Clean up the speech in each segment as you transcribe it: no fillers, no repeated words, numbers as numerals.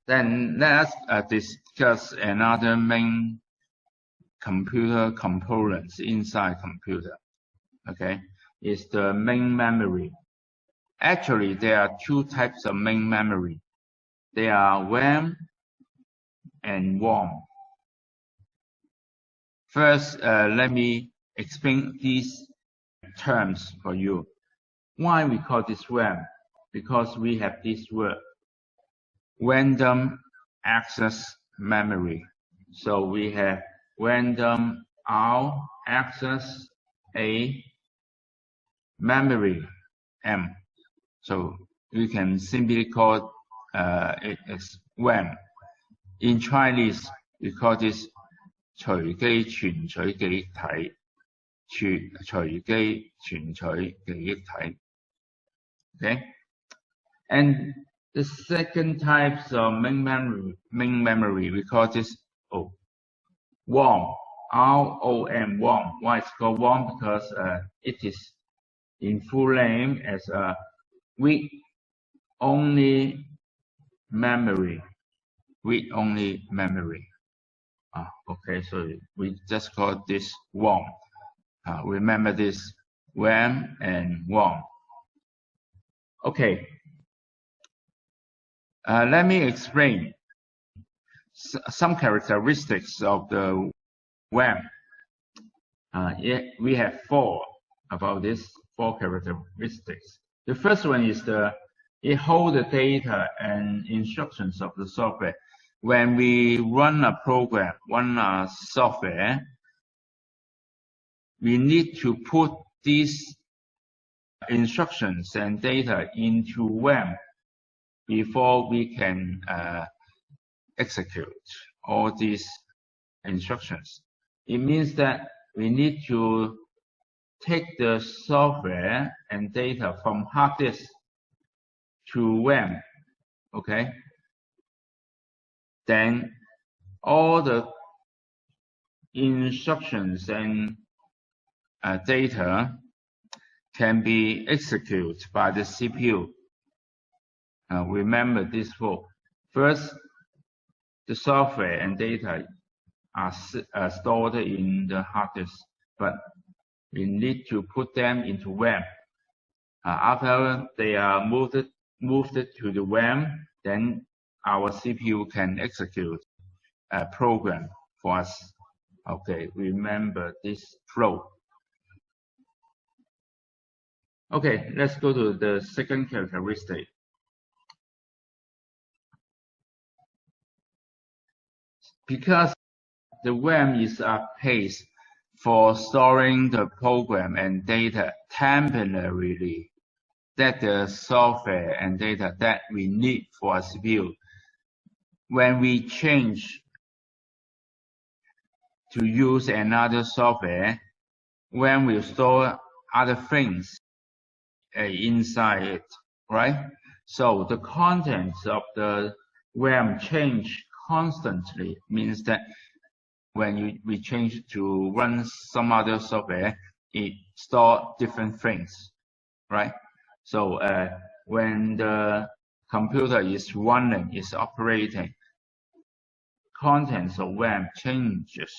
Then let us discuss another main computer components inside computer. Okay, is the main memory. Actually, there are two types of main memory. They are RAM and ROM. First, let me explain these terms for you. Why we call this RAM? Because we have this word, random access memory. So we have random access A memory M. So we can simply call it as RAM. In Chinese, we call this 隨機存取記憶體，隨機存取記憶體。Okay, and the second type of main memory, we call this ROM, R-O-M, ROM. Why it's called ROM? Because it is in full name as a read-only memory. Read-only memory. Okay, so we just call this ROM. Remember this, RAM and ROM. Okay. Let me explain some characteristics of the RAM. We have four characteristics. The first one is it holds the data and instructions of the software. When we run a program, software, we need to put these instructions and data into RAM before we can execute all these instructions. It means that we need to take the software and data from hard disk to RAM. Okay? Then all the instructions and data can be executed by the CPU. Remember this four. First, the software and data are stored in the hard disk, but we need to put them into RAM. After they are moved to the RAM, then our CPU can execute a program for us. Okay, remember this flow. Okay, let's go to the second characteristic. Because the RAM is a place for storing the program and data temporarily, that the software and data that we need for a CPU. When we change to use another software, RAM will store other things inside it, right? So the contents of the RAM change constantly, means that when we change to run some other software, it stores different things, right? So when the computer is running, is operating, contents of RAM changes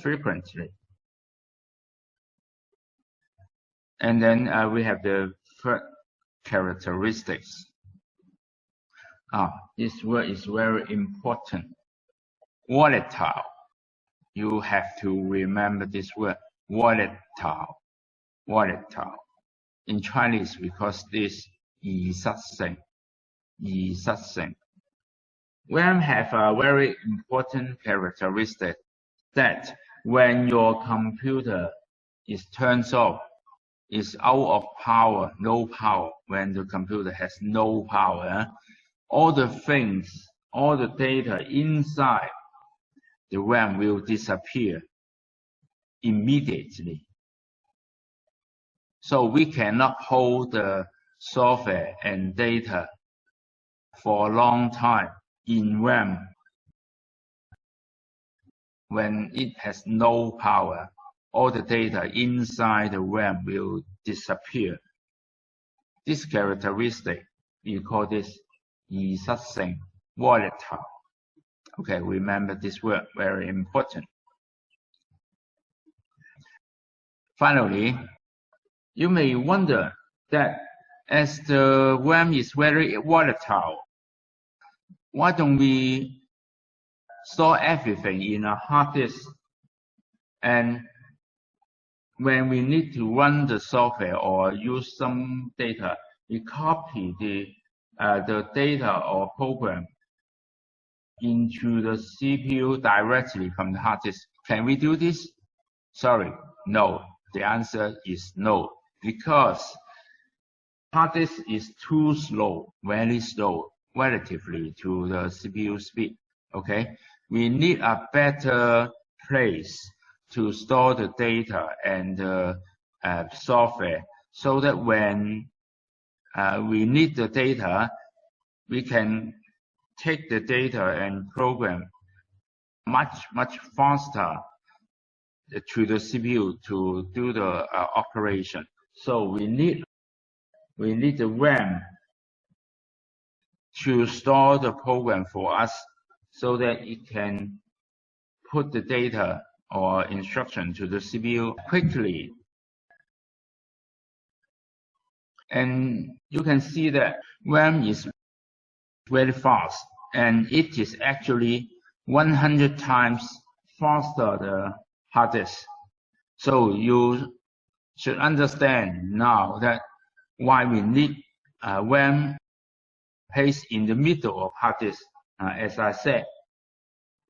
frequently. And then we have the third characteristics. This word is very important. Volatile. You have to remember this word, volatile. Volatile. In Chinese, we call this 異質性. 異質性. RAM have a very important characteristic that when your computer is turned off, is out of power, no power, when the computer has no power, all the things, all the data inside the RAM will disappear immediately. So we cannot hold the software and data for a long time in RAM when it has no power. All the data inside the RAM will disappear. This characteristic, we call this 異質性 volatile. Okay, remember this word, very important. Finally, you may wonder that as the RAM is very volatile, why don't we store everything in a hard disk? And when we need to run the software or use some data, we copy the data or program into the CPU directly from the hard disk. Can we do this? Sorry, no. The answer is no, because hard disk is too slow, very slow, relatively to the CPU speed. Okay, we need a better place to store the data and the software, so that when we need the data, we can take the data and program much faster to the CPU to do the operation. So we need the RAM to store the program for us, so that it can put the data or instruction to the CPU quickly. And you can see that RAM is very fast, and it is actually 100 times faster than hard disk. So you should understand now that why we need RAM placed in the middle of hard disk. As I said,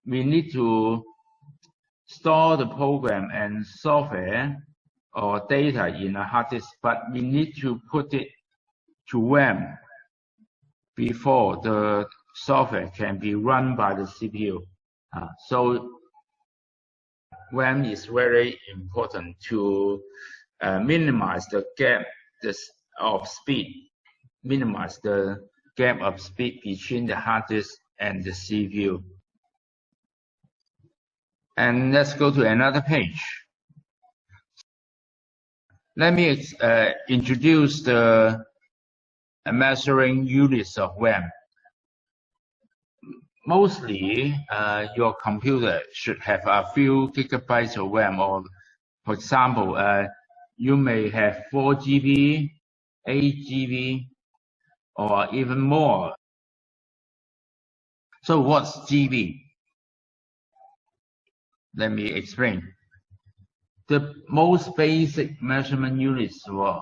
we need to store the program and software or data in a hard disk, but we need to put it to RAM before the software can be run by the CPU. So RAM is very important to minimize the gap of speed, minimize the gap of speed between the hard disk and the CPU. And let's go to another page. Let me introduce the measuring units of RAM. Mostly, your computer should have a few gigabytes of RAM, or for example, you may have 4 GB, 8 GB, or even more. So what's GB? Let me explain. The most basic measurement units of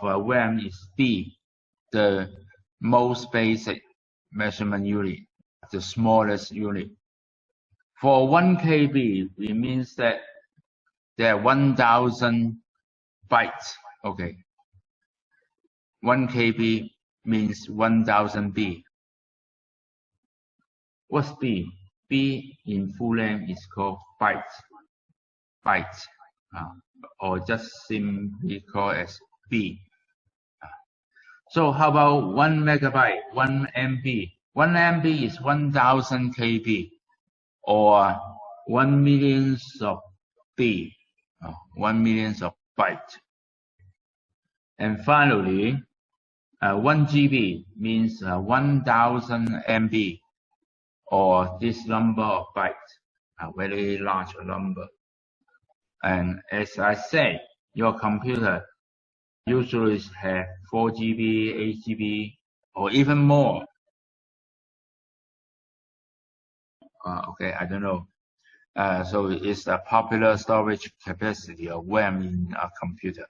RAM is B, the most basic measurement unit, the smallest unit. For 1 KB, it means that there are 1,000 bytes. Okay. 1 KB means 1,000 B. What's B? B in full name is called bytes. Bytes, or just simply called as B. So how about 1 megabyte, 1 MB? 1 MB is 1,000 KB, or 1 million of B, 1 million of bytes. And finally, 1 GB means 1,000 MB, or this number of bytes, a very large number. And as I said, your computer usually have 4 GB, 8 GB, or even more. Okay, I don't know. So it's a popular storage capacity of RAM in a computer.